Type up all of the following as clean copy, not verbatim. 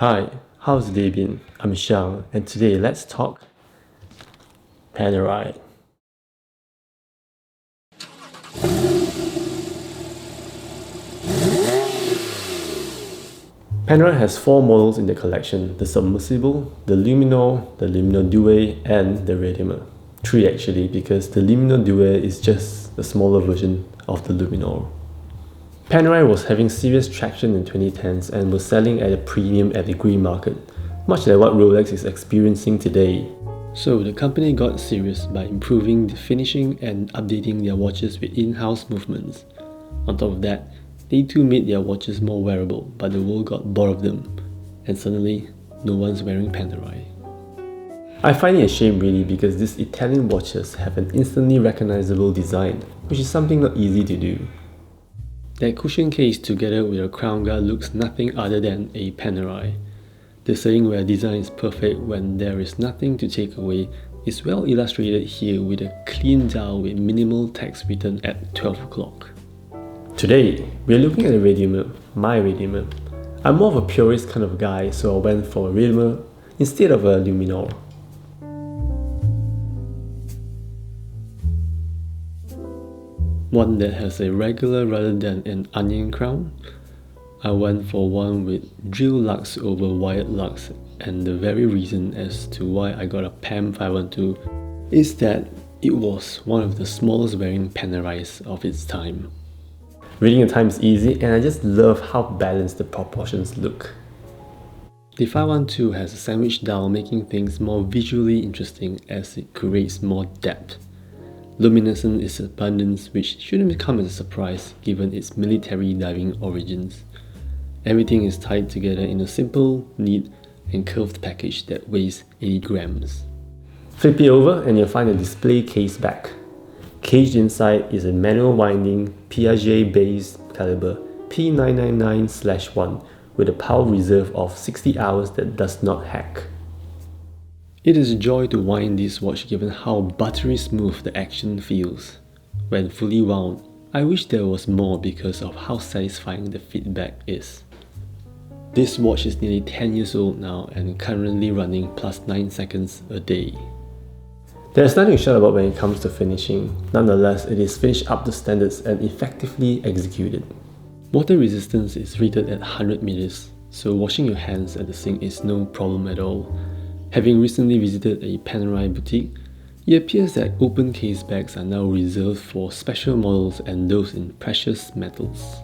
Hi, how's the day been? I'm Xiang, and today let's talk Panerai. Panerai has 4 models in the collection: the Submersible, the Luminor, the Luminor Due, and the Radiomir. 3 actually, because the Luminor Due is just a smaller version of the Luminor. Panerai was having serious traction in 2010s and was selling at a premium at the grey market, much like what Rolex is experiencing today. So the company got serious by improving the finishing and updating their watches with in-house movements. On top of that, they too made their watches more wearable, but the world got bored of them, and suddenly, no one's wearing Panerai. I find it a shame really, because these Italian watches have an instantly recognizable design, which is something not easy to do. That cushion case together with a crown guard looks nothing other than a Panerai. The saying where design is perfect when there is nothing to take away is well illustrated here with a clean dial with minimal text written at 12 o'clock. Today, we are looking at a Radiomir, my Radiomir. I'm more of a purist kind of guy, so I went for a Radiomir instead of a Luminor. One that has a regular rather than an onion crown. I went for one with drill lugs over wired lugs, and the very reason as to why I got a PAM512 is that it was one of the smallest wearing Panerais of its time. Reading the time is easy, and I just love how balanced the proportions look. The 512 has a sandwich dial, making things more visually interesting as it creates more depth. Luminescent is abundance, which shouldn't come as a surprise given its military diving origins. Everything is tied together in a simple, neat, and curved package that weighs 80 grams. Flip it over and you'll find a display case back. Caged inside is a manual winding Piaget-based caliber P999/1 with a power reserve of 60 hours that does not hack. It is a joy to wind this watch given how buttery smooth the action feels. When fully wound, I wish there was more because of how satisfying the feedback is. This watch is nearly 10 years old now and currently running +9 seconds a day. There's nothing to shout about when it comes to finishing. Nonetheless, it is finished up to standards and effectively executed. Water resistance is rated at 100 meters, so washing your hands at the sink is no problem at all. Having recently visited a Panerai boutique, it appears that open case bags are now reserved for special models and those in precious metals.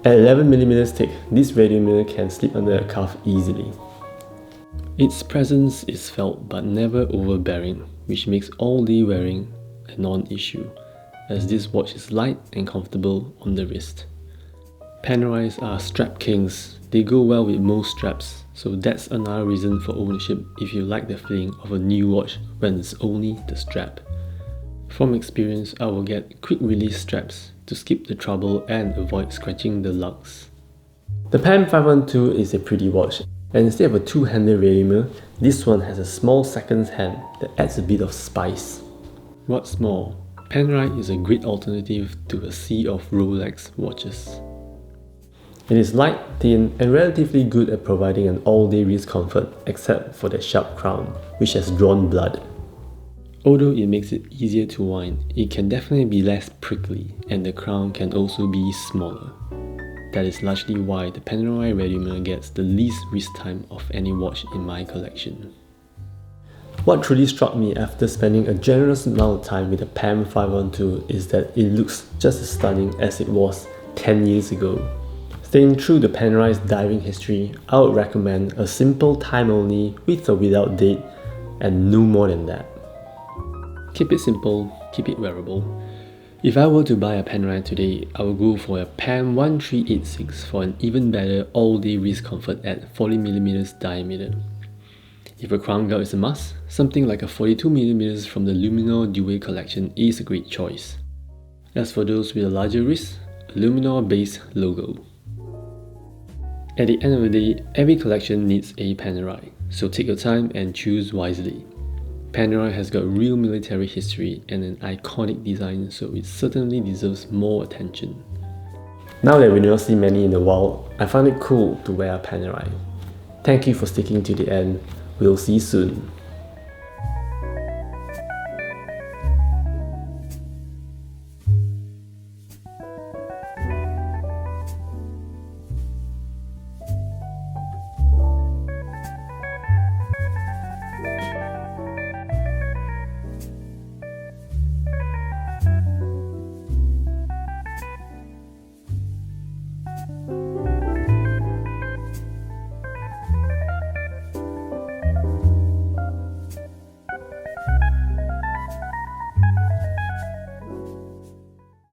At 11mm thick, this Radiomir can slip under a cuff easily. Its presence is felt but never overbearing, which makes all-day wearing a non-issue, as this watch is light and comfortable on the wrist. Panerais are strap kings. They go well with most straps, so that's another reason for ownership if you like the feeling of a new watch when it's only the strap. From experience, I will get quick release straps to skip the trouble and avoid scratching the lugs. The PAM512 is a pretty watch, and instead of a two-handed Radiomir, this one has a small second hand that adds a bit of spice. What's more, Panerai is a great alternative to a sea of Rolex watches. It is light, thin, and relatively good at providing an all-day wrist comfort, except for the sharp crown, which has drawn blood. Although it makes it easier to wind, it can definitely be less prickly, and the crown can also be smaller. That is largely why the Panerai Radiomir gets the least wrist time of any watch in my collection. What truly struck me after spending a generous amount of time with the PAM512 is that it looks just as stunning as it was 10 years ago. Staying true to Panerai's diving history, I would recommend a simple time only with or without date, and no more than that. Keep it simple, keep it wearable. If I were to buy a Panerai today, I would go for a PAM1386 for an even better all-day wrist comfort at 40mm diameter. If a crown guard is a must, something like a 42mm from the Luminor Due collection is a great choice. As for those with a larger wrist, a Luminor-based logo. At the end of the day, every collection needs a Panerai, so take your time and choose wisely. Panerai has got real military history and an iconic design, so it certainly deserves more attention. Now that we do not see many in the wild, I find it cool to wear a Panerai. Thank you for sticking to the end. We'll see you soon.